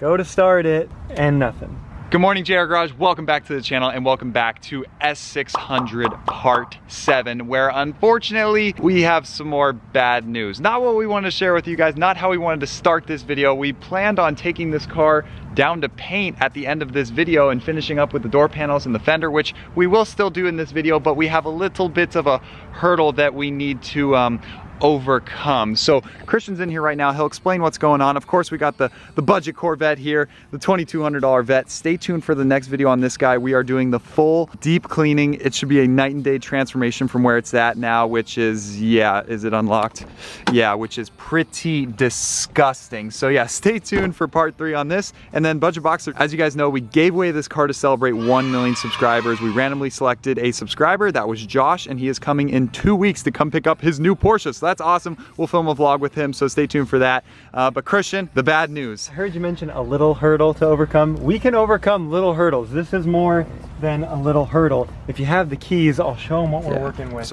Go to start it, and nothing. Good morning, JR Garage. Welcome back to the channel and welcome back to S600 Part 7, where unfortunately we have some more bad news. Not what we wanted to share with you guys, not how we wanted to start this video. We planned on taking this car down to paint at the end of this video and finishing up with the door panels and the fender, which we will still do in this video, but we have a little bit of a hurdle that we need to overcome. So Christian's in here right now. He'll explain what's going on. Of course, we got the budget Corvette here, the $2,200 vet. Stay tuned for the next video on this guy. We are doing the full deep cleaning. It should be a night and day transformation from where it's at now, which is, yeah, is it unlocked? Yeah, which is pretty disgusting. So yeah, stay tuned for part 3 on this. And then Budget Boxer, as you guys know, we gave away this car to celebrate 1 million subscribers. We randomly selected a subscriber. That was Josh, and he is coming in 2 weeks to come pick up his new Porsche. So that's awesome. We'll film a vlog with him, so stay tuned for that. But Christian, the bad news. I heard you mention a little hurdle to overcome. We can overcome little hurdles. This is more than a little hurdle. If you have the keys, I'll show them what we're working with.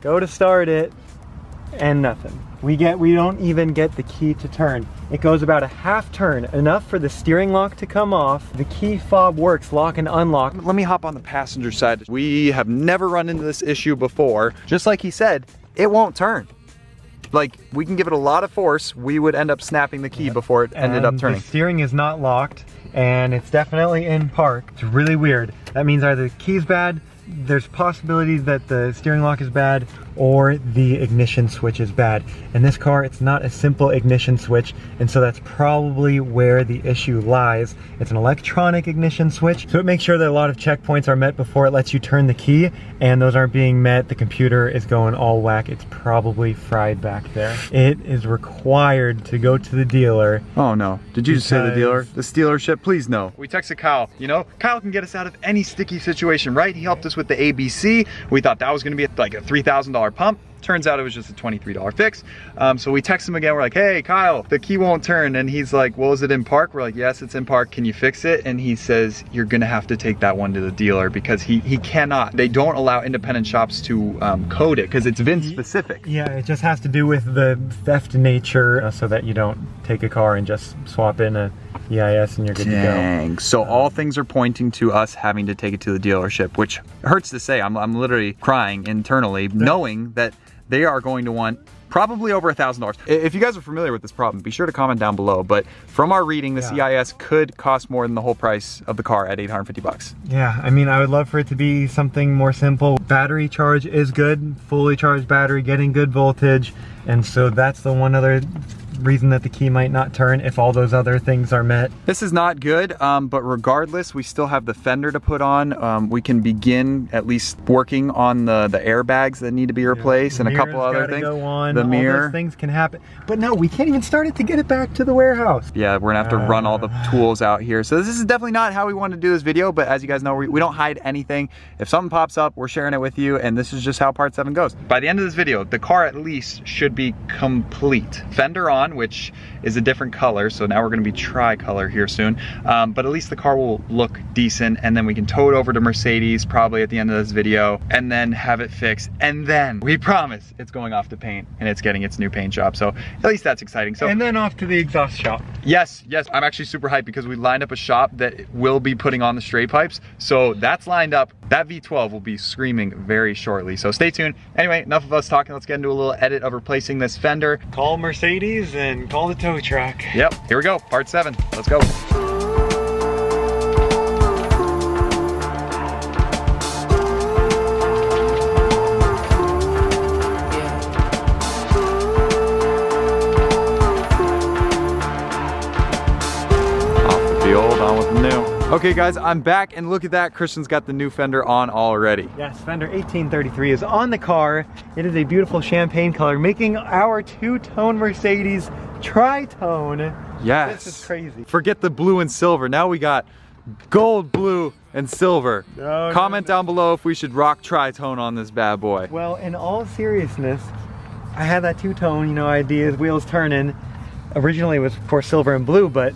Go to start it, and nothing. We don't even get the key to turn. It goes about a half turn, enough for the steering lock to come off. The key fob works, lock and unlock. Let me hop on the passenger side. We have never run into this issue before. Just like he said, it won't turn. Like, we can give it a lot of force, we would end up snapping the key before it ended up turning. The steering is not locked, and it's definitely in park. It's really weird. That means either the key's bad, there's possibilities that the steering lock is bad, or the ignition switch is bad. In this car, it's not a simple ignition switch, and so that's probably where the issue lies. It's an electronic ignition switch, so it makes sure that a lot of checkpoints are met before it lets you turn the key, and those aren't being met. The computer is going all whack. It's probably fried back there. It is required to go to the dealer. Oh no, did you just say the dealer? The dealership, please no. We texted Kyle, you know, Kyle can get us out of any sticky situation, right? He helped us with the ABC. We thought that was gonna be like a $3,000 pump. Turns out it was just a $23 fix. So we text him again. We're like, hey, Kyle, the key won't turn. And he's like, well, is it in park? We're like, yes, it's in park. Can you fix it? And he says, you're gonna have to take that one to the dealer because he cannot. They don't allow independent shops to code it because it's VIN specific. Yeah, it just has to do with the theft nature so that you don't take a car and just swap in a EIS and you're good to go. So all things are pointing to us having to take it to the dealership, which hurts to say. I'm literally crying internally knowing that they are going to want probably over $1,000. If you guys are familiar with this problem, be sure to comment down below. But from our reading, this EIS could cost more than the whole price of the car at $850. Yeah, I mean, I would love for it to be something more simple. Battery charge is good, fully charged battery, getting good voltage. And so that's the one other reason that the key might not turn if all those other things are met. This is not good, but regardless, we still have the fender to put on. We can begin at least working on the airbags that need to be replaced and a couple other things. Go on. The mirror. All those things can happen. But no, we can't even start it to get it back to the warehouse. Yeah, we're gonna have to run all the tools out here. So this is definitely not how we want to do this video, but as you guys know, we don't hide anything. If something pops up, we're sharing it with you, and this is just how part 7 goes. By the end of this video, the car at least should be complete. Fender on, which is a different color, so now we're gonna be tri-color here soon, but at least the car will look decent, and then we can tow it over to Mercedes probably at the end of this video and then have it fixed, and then we promise it's going off to paint and it's getting its new paint job, so at least that's exciting. So and then off to the exhaust shop. Yes, I'm actually super hyped because we lined up a shop that will be putting on the straight pipes, so that's lined up. That V12 will be screaming very shortly, so stay tuned. Anyway, enough of us talking. Let's get into a little edit of replacing this fender. Call Mercedes and call the tow truck. Yep, here we go, part 7. Let's go. Off the old, on with the new. Okay guys, I'm back and look at that, Christian's got the new fender on already. Yes, fender 1833 is on the car. It is a beautiful champagne color, making our two-tone Mercedes tri-tone. Yes. This is crazy. Forget the blue and silver, now we got gold, blue, and silver. Comment down below if we should rock tri-tone on this bad boy. Well, in all seriousness, I had that two-tone, you know, ideas, wheels turning. Originally it was, of course, silver and blue, but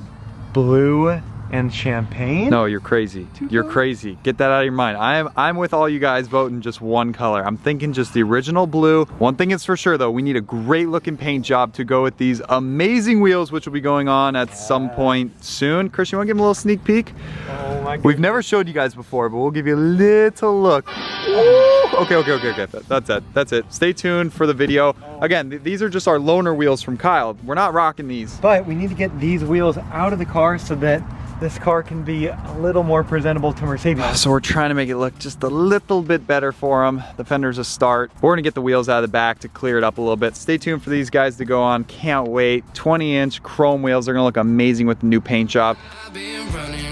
blue and champagne. No, you're crazy. You're crazy. Get that out of your mind. I'm with all you guys voting just one color. I'm thinking just the original blue. One thing is for sure though, we need a great looking paint job to go with these amazing wheels, which will be going on at some point soon. Chris, you wanna give them a little sneak peek? Oh my goodness. We've never showed you guys before, but we'll give you a little look. Ooh, okay. That's it. Stay tuned for the video. Again, these are just our loaner wheels from Kyle. We're not rocking these. But we need to get these wheels out of the car so that this car can be a little more presentable to Mercedes. So we're trying to make it look just a little bit better for them. The fender's a start. We're gonna get the wheels out of the back to clear it up a little bit. Stay tuned for these guys to go on. Can't wait. 20-inch chrome wheels. They're gonna look amazing with the new paint job. I've been running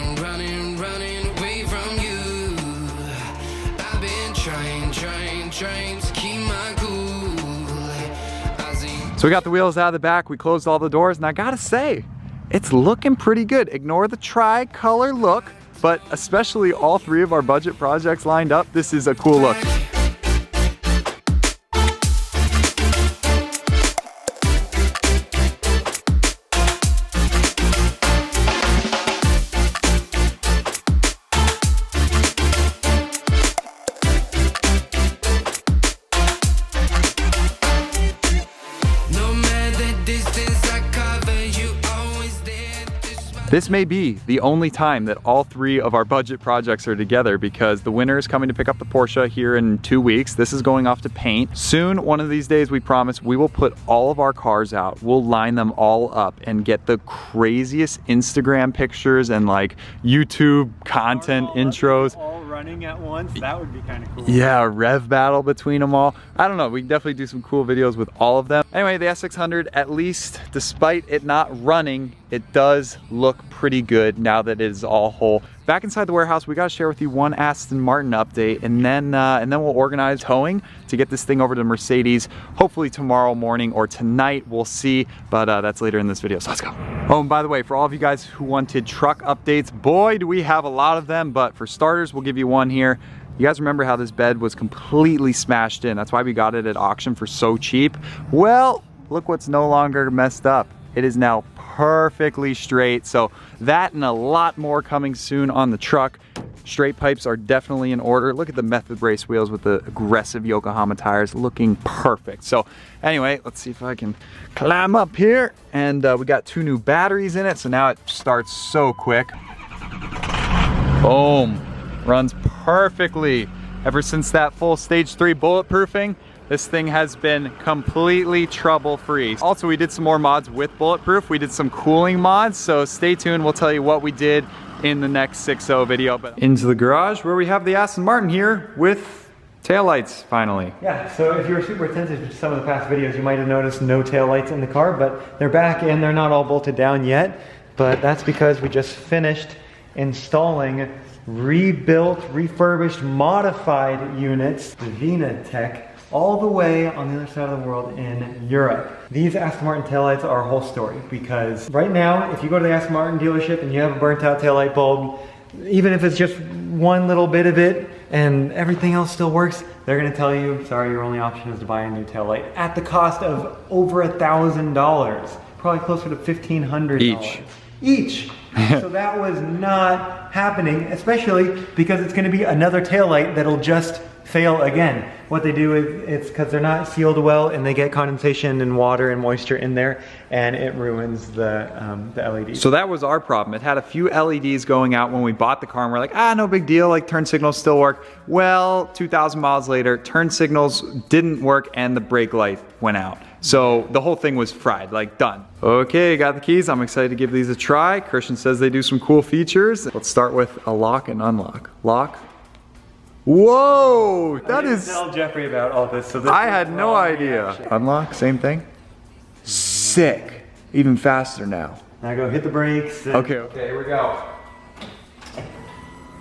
away from you. I've been trying to keep my cool. So we got the wheels out of the back. We closed all the doors, and I gotta say, it's looking pretty good. Ignore the tri-color look, but especially all three of our budget projects lined up, this is a cool look. This may be the only time that all three of our budget projects are together because the winner is coming to pick up the Porsche here in 2 weeks. This is going off to paint. Soon, one of these days, we promise, we will put all of our cars out. We'll line them all up and get the craziest Instagram pictures and like YouTube content intros. All running at once, that would be kind of cool. Yeah, a rev battle between them all. I don't know, we can definitely do some cool videos with all of them. Anyway, the S600, at least, despite it not running, it does look pretty good now that it is all whole. Back inside the warehouse, we gotta share with you one Aston Martin update, and then we'll organize towing to get this thing over to Mercedes, hopefully tomorrow morning or tonight, we'll see, but that's later in this video, so let's go. Oh, and by the way, for all of you guys who wanted truck updates, boy, do we have a lot of them, but for starters, we'll give you one here. You guys remember how this bed was completely smashed in? That's why we got it at auction for so cheap. Well, look what's no longer messed up. It is now perfectly straight. So that and a lot more coming soon on the truck. Straight pipes are definitely in order. Look at the method race wheels with the aggressive Yokohama tires, looking perfect. So anyway, let's see if I can climb up here. And we got 2 new batteries in it, so now it starts so quick. Boom, runs perfectly. Ever since that full stage 3 bulletproofing, this thing has been completely trouble-free. Also, we did some more mods with bulletproof. We did some cooling mods, so stay tuned. We'll tell you what we did in the next 6.0 video. But into the garage where we have the Aston Martin here with taillights finally. Yeah, so if you were super attentive to some of the past videos, you might have noticed no taillights in the car, but they're back and they're not all bolted down yet. But that's because we just finished installing rebuilt, refurbished, modified units, the Vinatech, all the way on the other side of the world in Europe. These Aston Martin taillights are a whole story because right now, if you go to the Aston Martin dealership and you have a burnt out taillight bulb, even if it's just one little bit of it and everything else still works, they're gonna tell you, sorry, your only option is to buy a new taillight at the cost of over $1,000, probably closer to $1,500. Each. So that was not happening, especially because it's gonna be another taillight that'll just fail again. What they do is, it's because they're not sealed well and they get condensation and water and moisture in there and it ruins the LEDs. So that was our problem. It had a few LEDs going out when we bought the car and we're like, no big deal, like turn signals still work. Well, 2,000 miles later, turn signals didn't work and the brake light went out. So the whole thing was fried, like done. Okay, got the keys. I'm excited to give these a try. Christian says they do some cool features. Let's start with a lock and unlock. Lock. Whoa, that is... Tell Jeffrey about all this. So I had no idea. Unlock, same thing. Sick. Even faster now. Now go hit the brakes. Okay, here we go.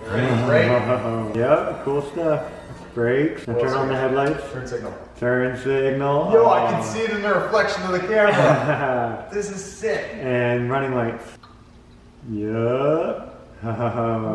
Ready, brake? Yep, cool stuff. Brakes. Now turn on the headlights. Turn signal. Turn signal. Yo, I can see it in the reflection of the camera. This is sick. And running lights. Yup.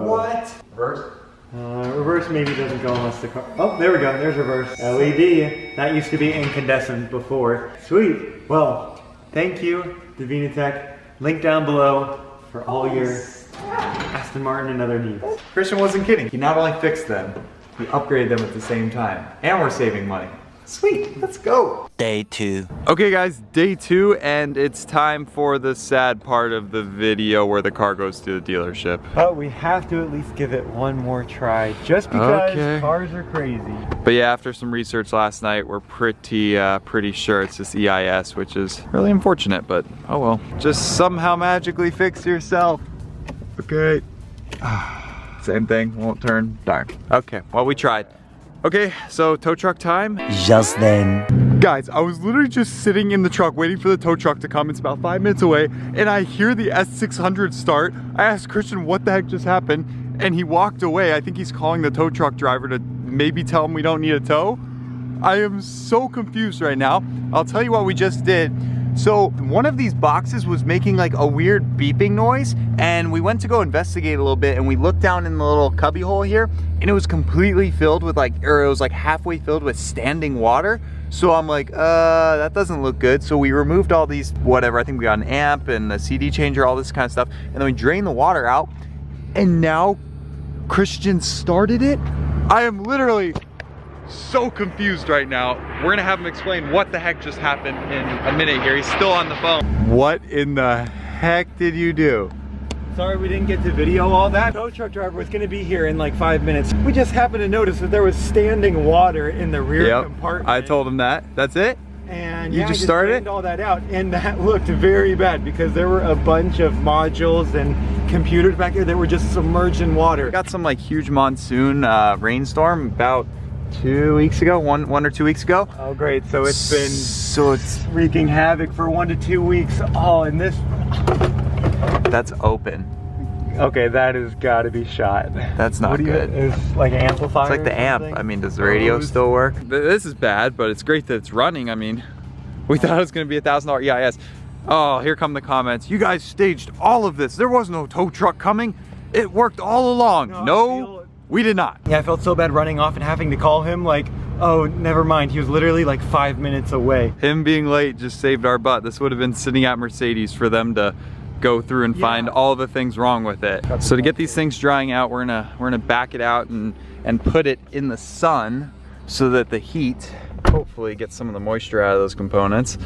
What? Reverse? Reverse maybe doesn't go unless the car... Oh, there we go. There's reverse. LED. That used to be incandescent before. Sweet. Well, thank you, the Vinatech. Link down below for all your Aston Martin and other needs. Christian wasn't kidding. He not only fixed them, he upgraded them at the same time. And we're saving money. Sweet, let's go. Day 2. Okay guys, day 2, and it's time for the sad part of the video where the car goes to the dealership. But we have to at least give it one more try, just because cars are crazy. But yeah, after some research last night, we're pretty sure it's this EIS, which is really unfortunate, but oh well. Just somehow magically fix yourself. Okay. Same thing, won't turn, darn. Okay, well we tried. Okay, so tow truck time. Just then. Guys, I was literally just sitting in the truck waiting for the tow truck to come. It's about 5 minutes away, and I hear the S600 start. I asked Christian what the heck just happened, and he walked away. I think he's calling the tow truck driver to maybe tell him we don't need a tow. I am so confused right now. I'll tell you what we just did. So one of these boxes was making like a weird beeping noise, and we went to go investigate a little bit, and we looked down in the little cubby hole here, and it was completely filled with it was like halfway filled with standing water. So I'm like, that doesn't look good. So we removed all these, whatever, I think we got an amp and a CD changer, all this kind of stuff, and then we drained the water out, and now Christian started it. I am literally so confused right now. We're gonna have him explain what the heck just happened in a minute here. He's still on the phone. What in the heck did you do? Sorry we didn't get to video all that. The tow truck driver was gonna be here in like 5 minutes. We just happened to notice that there was standing water in the rear compartment. I told him that. That's it? And you just started it? All that out, and that looked very bad because there were a bunch of modules and computers back there that were just submerged in water. Got some like huge monsoon rainstorm about 2 weeks ago, one or 2 weeks ago. Oh great, so it's wreaking havoc for 1 to 2 weeks. Oh, and this, that's open. Okay, that has got to be shot. That's not good. It's like an amplifier. It's like the amp. I mean, does the radio still work? This is bad, but it's great that it's running. I mean, we thought it was going to be $1,000 EIS. Oh, here come the comments. You guys staged all of this. There was no tow truck coming. It worked all along. No, we did not. Yeah, I felt so bad running off and having to call him like, oh, never mind. He was literally like 5 minutes away. Him being late just saved our butt. This would have been sitting at Mercedes for them to go through and find all the things wrong with it. So to get these things drying out, we're gonna back it out and put it in the sun so that the heat hopefully gets some of the moisture out of those components.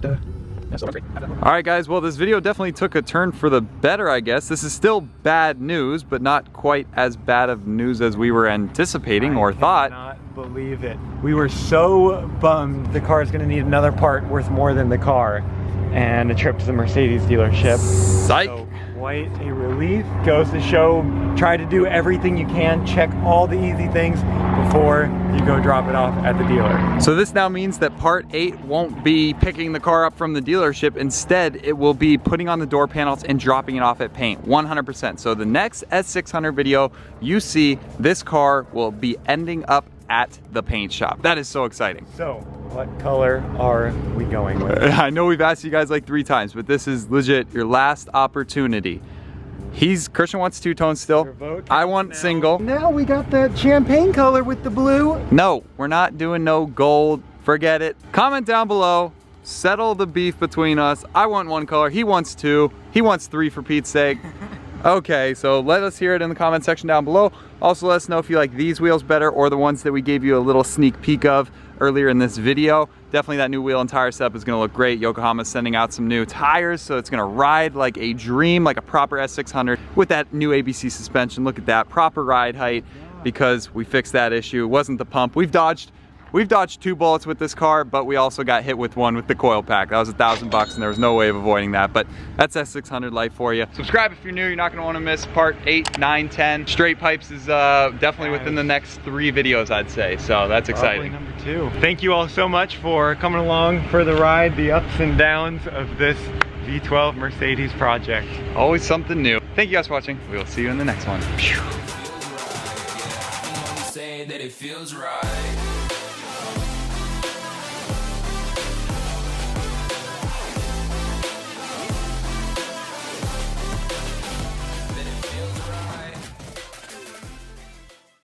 All right guys, well this video definitely took a turn for the better, I guess. This is still bad news, but not quite as bad of news as we were anticipating or thought. I cannot believe it. We were so bummed the car is gonna need another part worth more than the car and a trip to the Mercedes dealership. Psych. So quite a relief. Goes to show, try to do everything you can, check all the easy things before you go drop it off at the dealer. So this now means that part 8 won't be picking the car up from the dealership. Instead, it will be putting on the door panels and dropping it off at paint, 100%. So the next S600 video you see, this car will be ending up at the paint shop. That is so exciting. So what color are we going with? I know we've asked you guys like 3 times, but this is legit your last opportunity. Christian wants two-tone still. I want single. Now we got that champagne color with the blue. No, we're not doing no gold. Forget it. Comment down below. Settle the beef between us. I want 1 color. He wants 2. He wants 3 for Pete's sake. Okay, so let us hear it in the comment section down below. Also let us know if you like these wheels better or the ones that we gave you a little sneak peek of earlier in this video. Definitely that new wheel and tire setup is gonna look great. Yokohama's sending out some new tires, so it's gonna ride like a dream, like a proper S600 with that new ABC suspension. Look at that, proper ride height, because we fixed that issue. It wasn't the pump. We've dodged 2 bullets with this car, but we also got hit with one with the coil pack. That was $1,000 and there was no way of avoiding that, but that's S600 life for you. Subscribe if you're new. You're not gonna wanna miss part 8, 9, 10. Straight pipes is definitely within the next 3 videos, I'd say, so that's exciting. Probably number 2. Thank you all so much for coming along for the ride, the ups and downs of this V12 Mercedes project. Always something new. Thank you guys for watching. We will see you in the next one. Say that it feels right.